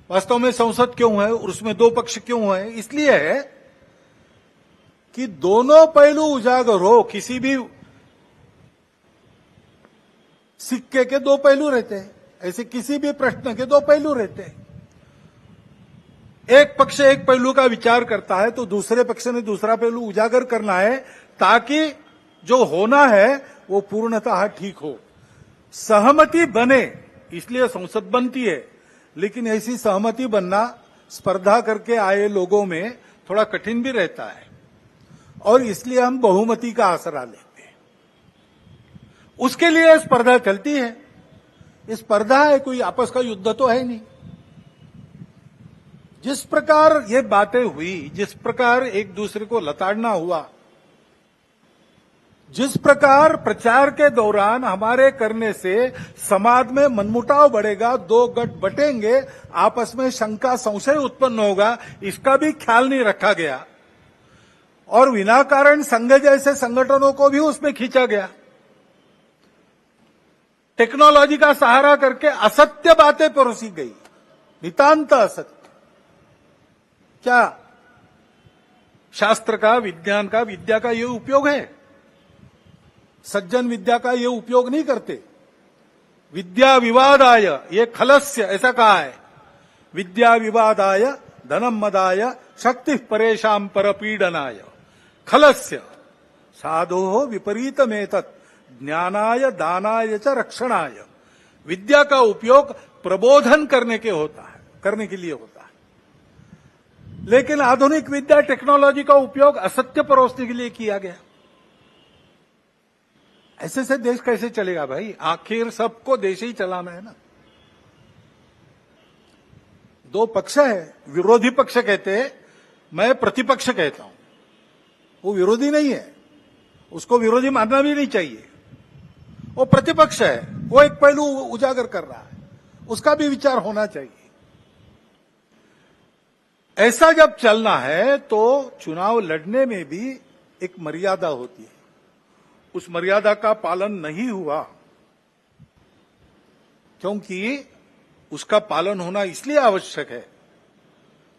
वास्तव में संसद क्यों है, उसमें दो पक्ष क्यों है? इसलिए है कि दोनों पहलू उजागर हो। किसी भी सिक्के के दो पहलू रहते हैं, ऐसे किसी भी प्रश्न के दो पहलू रहते हैं। एक पक्ष एक पहलू का विचार करता है तो दूसरे पक्ष ने दूसरा पहलू उजागर करना है, ताकि जो होना है वो पूर्णतः ठीक हो, सहमति बने। इसलिए संसद बनती है, लेकिन ऐसी सहमति बनना स्पर्धा करके आए लोगों में थोड़ा कठिन भी रहता है, और इसलिए हम बहुमति का आसरा लेते हैं। उसके लिए स्पर्धा चलती है। ये स्पर्धा है, कोई आपस का युद्ध तो है नहीं। जिस प्रकार ये बातें हुई, जिस प्रकार एक दूसरे को लताड़ना हुआ, जिस प्रकार प्रचार के दौरान हमारे करने से समाज में मनमुटाव बढ़ेगा, दो गठ बटेंगे, आपस में शंका संशय उत्पन्न होगा, इसका भी ख्याल नहीं रखा गया, और विनाकारण संघ जैसे संगठनों को भी उसमें खींचा गया। टेक्नोलॉजी का सहारा करके असत्य बातें परोसी गई, नितांत असत्य। क्या शास्त्र का, विज्ञान का, विद्या का ये उपयोग है? सज्जन विद्या का ये उपयोग नहीं करते। विद्या विवादाय ये खलस्य, ऐसा कहा है। विद्या विवादाय धनम मदाय शक्ति परेशान परपीडनाय खलस्य साधो विपरीतमेतत् ज्ञानाय दानाय च रक्षणाय। विद्या का उपयोग प्रबोधन करने के लिए होता है, लेकिन आधुनिक विद्या टेक्नोलॉजी का उपयोग असत्य परोसने के लिए किया गया। ऐसे से देश कैसे चलेगा भाई? आखिर सबको देश ही चलाना है ना। दो पक्ष है, विरोधी पक्ष कहते हैं, मैं प्रतिपक्ष कहता हूं। वो विरोधी नहीं है, उसको विरोधी मानना भी नहीं चाहिए। वो प्रतिपक्ष है, वो एक पहलू उजागर कर रहा है, उसका भी विचार होना चाहिए। ऐसा जब चलना है तो चुनाव लड़ने में भी एक मर्यादा होती है। उस मर्यादा का पालन नहीं हुआ, क्योंकि उसका पालन होना इसलिए आवश्यक है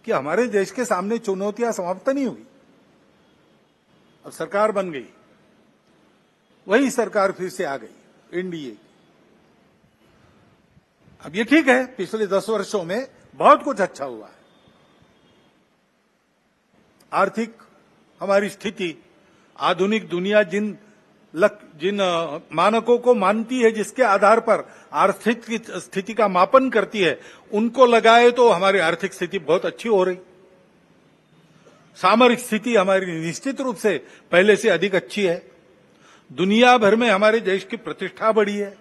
कि हमारे देश के सामने चुनौतियां समाप्त नहीं हुई। अब सरकार बन गई, वही सरकार फिर से आ गई, एनडीए। अब ये ठीक है, पिछले 10 वर्षों में बहुत कुछ अच्छा हुआ है। आर्थिक हमारी स्थिति, आधुनिक दुनिया जिन मानकों को मानती है, जिसके आधार पर आर्थिक स्थिति का मापन करती है, उनको लगाए तो हमारी आर्थिक स्थिति बहुत अच्छी हो रही। सामरिक स्थिति हमारी निश्चित रूप से पहले से अधिक अच्छी है। दुनिया भर में हमारे देश की प्रतिष्ठा बढ़ी है।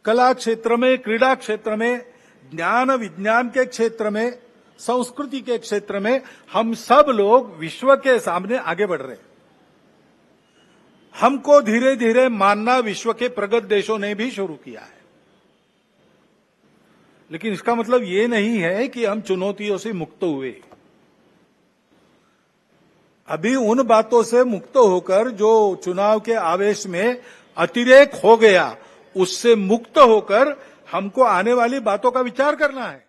कला क्षेत्र में, क्रीड़ा क्षेत्र में, ज्ञान विज्ञान के क्षेत्र में, संस्कृति के क्षेत्र में हम सब लोग विश्व के सामने आगे बढ़ रहे हैं। हमको धीरे धीरे मानना विश्व के प्रगत देशों ने भी शुरू किया है। लेकिन इसका मतलब ये नहीं है कि हम चुनौतियों से मुक्त हुए। अभी उन बातों से मुक्त होकर, जो चुनाव के आवेश में अतिरेक हो गया, उससे मुक्त होकर हमको आने वाली बातों का विचार करना है।